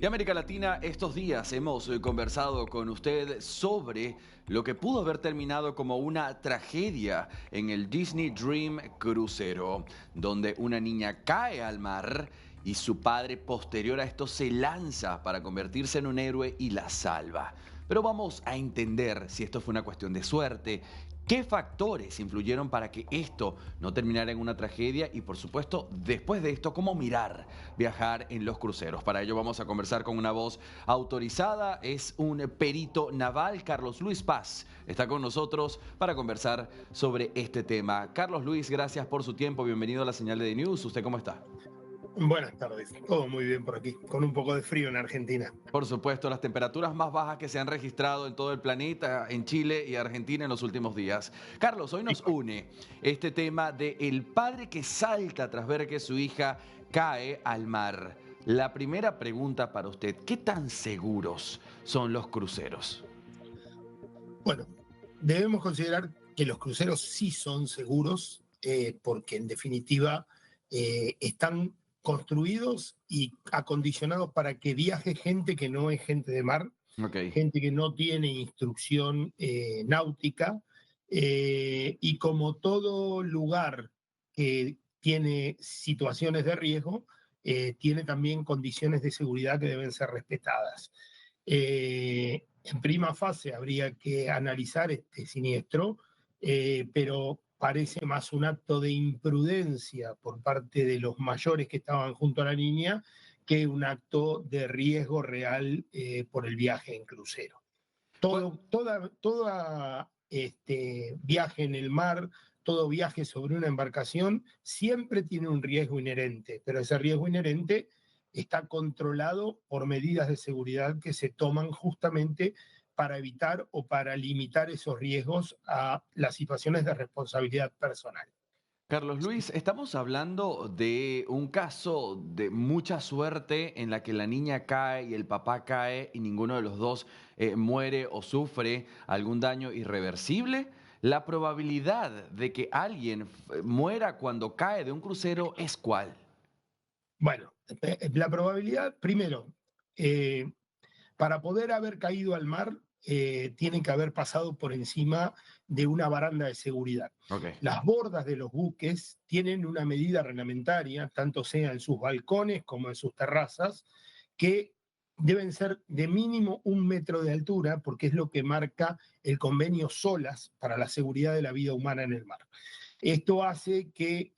Y América Latina, estos días hemos conversado con usted sobre lo que pudo haber terminado como una tragedia en el Disney Dream crucero, donde una niña cae al mar y su padre posterior a esto se lanza para convertirse en un héroe y la salva. Pero vamos a entender si esto fue una cuestión de suerte, qué factores influyeron para que esto no terminara en una tragedia y por supuesto después de esto cómo mirar viajar en los cruceros. Para ello vamos a conversar con una voz autorizada, es un perito naval, Carlos Luis Paz. Está con nosotros para conversar sobre este tema. Carlos Luis, gracias por su tiempo, bienvenido a la señal de News. ¿Usted cómo está? Buenas tardes, todo muy bien por aquí, con un poco de frío en Argentina. Por supuesto, las temperaturas más bajas que se han registrado en todo el planeta, en Chile y Argentina en los últimos días. Carlos, hoy nos une este tema de el padre que salta tras ver que su hija cae al mar. La primera pregunta para usted, ¿qué tan seguros son los cruceros? Bueno, debemos considerar que los cruceros sí son seguros, porque en definitiva están construidos y acondicionados para que viaje gente que no es gente de mar, Ok. gente que no tiene instrucción náutica, y como todo lugar que tiene situaciones de riesgo, tiene también condiciones de seguridad que deben ser respetadas. En prima fase habría que analizar este siniestro, pero parece más un acto de imprudencia por parte de los mayores que estaban junto a la niña que un acto de riesgo real por el viaje en crucero. Cu- Toda viaje en el mar, todo viaje sobre una embarcación siempre tiene un riesgo inherente, pero ese riesgo inherente está controlado por medidas de seguridad que se toman justamente para evitar o para limitar esos riesgos a las situaciones de responsabilidad personal. Carlos Luis, estamos hablando de un caso de mucha suerte en la que la niña cae y el papá cae y ninguno de los dos muere o sufre algún daño irreversible. La probabilidad de que alguien muera cuando cae de un crucero es ¿cuál? Bueno, la probabilidad, primero, eh, para poder haber caído al mar, tienen que haber pasado por encima de una baranda de seguridad. Ok. Las bordas de los buques tienen una medida reglamentaria, tanto sea en sus balcones como en sus terrazas, que deben ser de mínimo 1 metro de altura, porque es lo que marca el convenio SOLAS para la seguridad de la vida humana en el mar. Esto hace que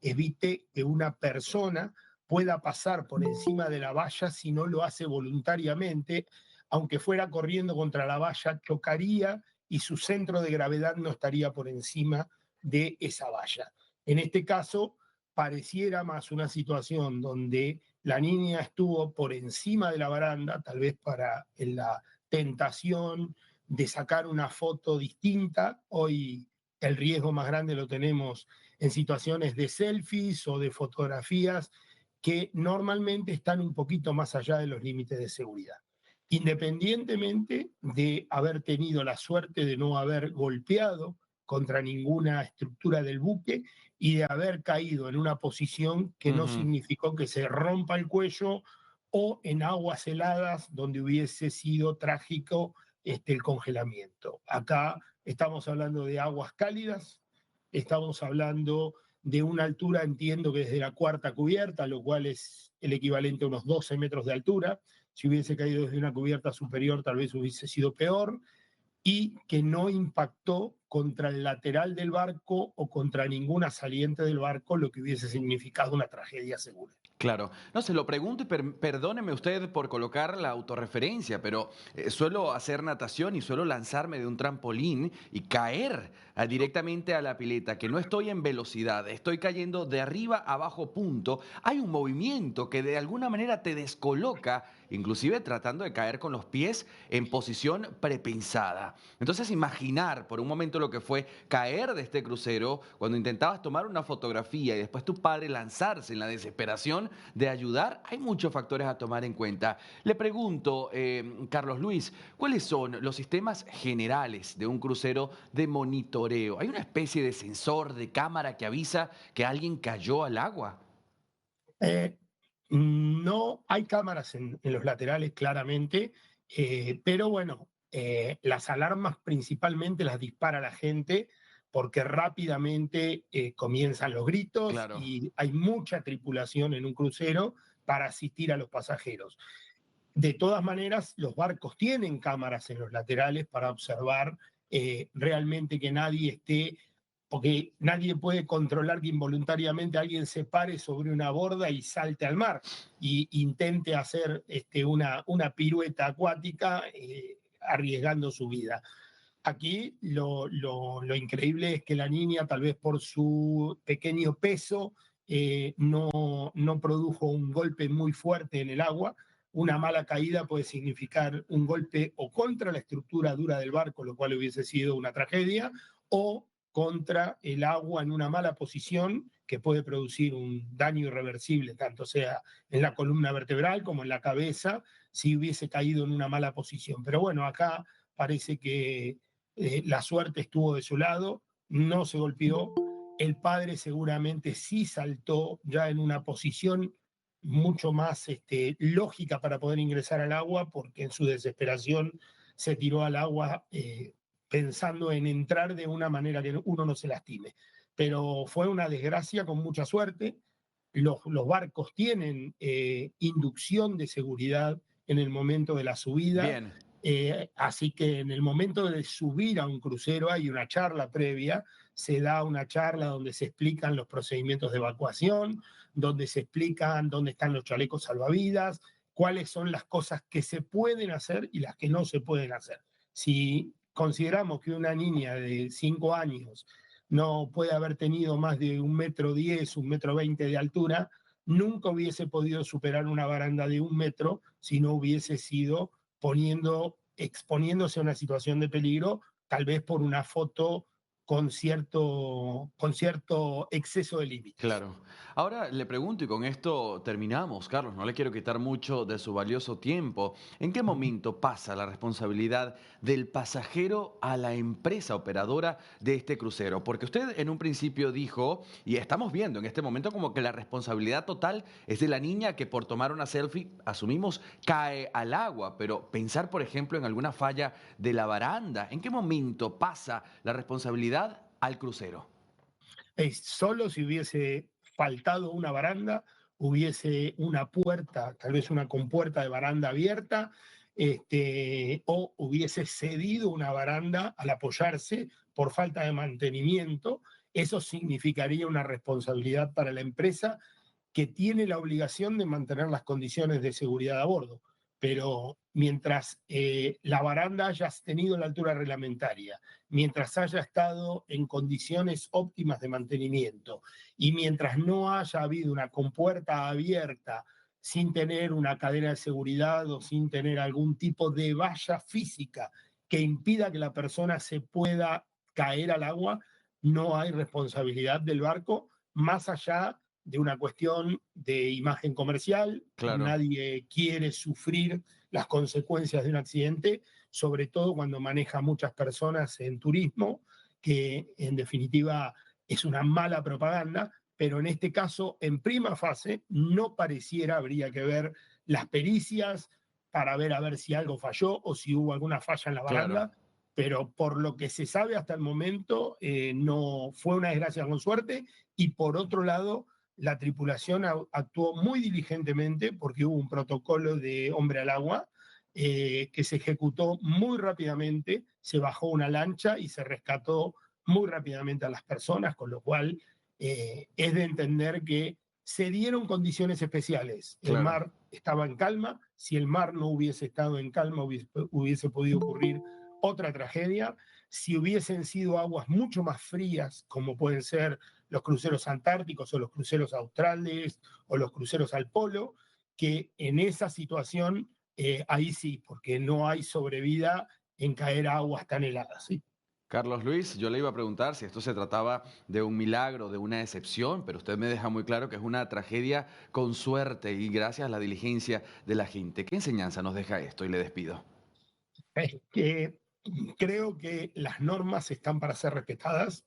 evite que una persona pueda pasar por encima de la valla si no lo hace voluntariamente, aunque fuera corriendo contra la valla, chocaría y su centro de gravedad no estaría por encima de esa valla. En este caso, pareciera más una situación donde la niña estuvo por encima de la baranda, tal vez para la tentación de sacar una foto distinta. Hoy el riesgo más grande lo tenemos en situaciones de selfies o de fotografías que normalmente están un poquito más allá de los límites de seguridad. Independientemente de haber tenido la suerte de no haber golpeado contra ninguna estructura del buque y de haber caído en una posición que no Ujú. significó que se rompa el cuello o en aguas heladas donde hubiese sido trágico el congelamiento. Acá estamos hablando de aguas cálidas, estamos hablando de una altura, entiendo que desde la cuarta cubierta, lo cual es el equivalente a unos 12 metros de altura. Si hubiese caído desde una cubierta superior, tal vez hubiese sido peor, y que no impactó contra el lateral del barco o contra ninguna saliente del barco, lo que hubiese significado una tragedia segura. Claro, no se lo pregunto y perdóneme usted por colocar la autorreferencia, pero suelo hacer natación y suelo lanzarme de un trampolín y caer directamente a la pileta, que no estoy en velocidad, estoy cayendo de arriba a bajo punto. Hay un movimiento que de alguna manera te descoloca, inclusive tratando de caer con los pies en posición prepensada. Entonces imaginar por un momento lo que fue caer de este crucero cuando intentabas tomar una fotografía y después tu padre lanzarse en la desesperación de ayudar, hay muchos factores a tomar en cuenta. Le pregunto, Carlos Luis, ¿cuáles son los sistemas generales de un crucero de monitoreo? ¿Hay una especie de sensor, de cámara que avisa que alguien cayó al agua? Eh, No hay cámaras en los laterales, claramente, pero bueno, las alarmas principalmente las dispara la gente porque rápidamente comienzan los gritos Claro. y hay mucha tripulación en un crucero para asistir a los pasajeros. De todas maneras, los barcos tienen cámaras en los laterales para observar realmente que nadie esté, porque nadie puede controlar que involuntariamente alguien se pare sobre una borda y salte al mar y intente hacer una pirueta acuática arriesgando su vida. Aquí lo increíble es que la niña, tal vez por su pequeño peso, no produjo un golpe muy fuerte en el agua. Una mala caída puede significar un golpe o contra la estructura dura del barco, lo cual hubiese sido una tragedia, o contra el agua en una mala posición que puede producir un daño irreversible, tanto sea en la columna vertebral como en la cabeza, si hubiese caído en una mala posición. Pero bueno, acá parece que la suerte estuvo de su lado, no se golpeó. El padre seguramente sí saltó ya en una posición mucho más lógica para poder ingresar al agua, porque en su desesperación se tiró al agua pensando en entrar de una manera que uno no se lastime. Pero fue una desgracia con mucha suerte. Los barcos tienen inducción de seguridad en el momento de la subida. Bien. Así que en el momento de subir a un crucero hay una charla previa, se da una charla donde se explican los procedimientos de evacuación, donde se explican dónde están los chalecos salvavidas, cuáles son las cosas que se pueden hacer y las que no se pueden hacer. Si consideramos que una niña de 5 años no puede haber tenido más de 1,10 m, 1,20 m de altura, nunca hubiese podido superar una baranda de 1 metro si no hubiese sido exponiéndose a una situación de peligro, tal vez por una foto con cierto exceso de límites. Claro. Ahora le pregunto, y con esto terminamos, Carlos, no le quiero quitar mucho de su valioso tiempo. ¿En qué momento pasa la responsabilidad del pasajero a la empresa operadora de este crucero? Porque usted en un principio dijo, y estamos viendo en este momento como que la responsabilidad total es de la niña que por tomar una selfie, asumimos, cae al agua, pero pensar, por ejemplo, en alguna falla de la baranda, ¿en qué momento pasa la responsabilidad al crucero? Solo si hubiese faltado una baranda, hubiese una puerta, tal vez una compuerta de baranda abierta, o hubiese cedido una baranda al apoyarse por falta de mantenimiento, eso significaría una responsabilidad para la empresa que tiene la obligación de mantener las condiciones de seguridad a bordo. Pero mientras la baranda haya tenido la altura reglamentaria, mientras haya estado en condiciones óptimas de mantenimiento y mientras no haya habido una compuerta abierta sin tener una cadena de seguridad o sin tener algún tipo de valla física que impida que la persona se pueda caer al agua, no hay responsabilidad del barco más allá de una cuestión de imagen comercial. Claro. Nadie quiere sufrir las consecuencias de un accidente, sobre todo cuando maneja muchas personas en turismo, que en definitiva es una mala propaganda, pero en este caso, en prima fase, no pareciera, habría que ver las pericias para ver a ver si algo falló o si hubo alguna falla en la Claro. baranda, pero por lo que se sabe hasta el momento, no fue una desgracia con suerte. Y por otro lado, la tripulación actuó muy diligentemente porque hubo un protocolo de hombre al agua que se ejecutó muy rápidamente, se bajó una lancha y se rescató muy rápidamente a las personas, con lo cual es de entender que se dieron condiciones especiales. El Claro. mar estaba en calma, si el mar no hubiese estado en calma hubiese podido ocurrir otra tragedia. Si hubiesen sido aguas mucho más frías, como pueden ser los cruceros antárticos o los cruceros australes o los cruceros al polo, que en esa situación, ahí sí, porque no hay sobrevida en caer a aguas tan heladas. ¿Sí? Carlos Luis, yo le iba a preguntar si esto se trataba de un milagro, de una excepción, pero usted me deja muy claro que es una tragedia con suerte y gracias a la diligencia de la gente. ¿Qué enseñanza nos deja esto? Y le despido. Es que creo que las normas están para ser respetadas.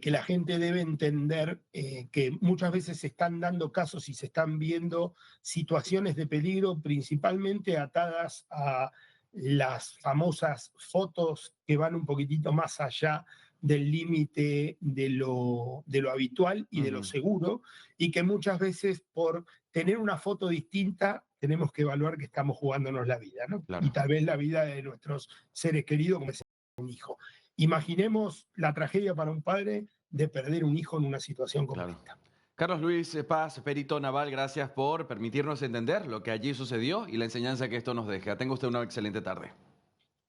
que la gente debe entender que muchas veces se están dando casos y se están viendo situaciones de peligro principalmente atadas a las famosas fotos que van un poquitito más allá del límite de lo habitual y de lo seguro, y que muchas veces por tener una foto distinta tenemos que evaluar que estamos jugándonos la vida, ¿no? Claro. Y tal vez la vida de nuestros seres queridos, como es un hijo. Imaginemos la tragedia para un padre de perder un hijo en una situación como Claro. esta. Carlos Luis Paz, perito naval, gracias por permitirnos entender lo que allí sucedió y la enseñanza que esto nos deja. Tenga usted una excelente tarde.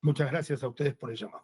Muchas gracias a ustedes por el llamado.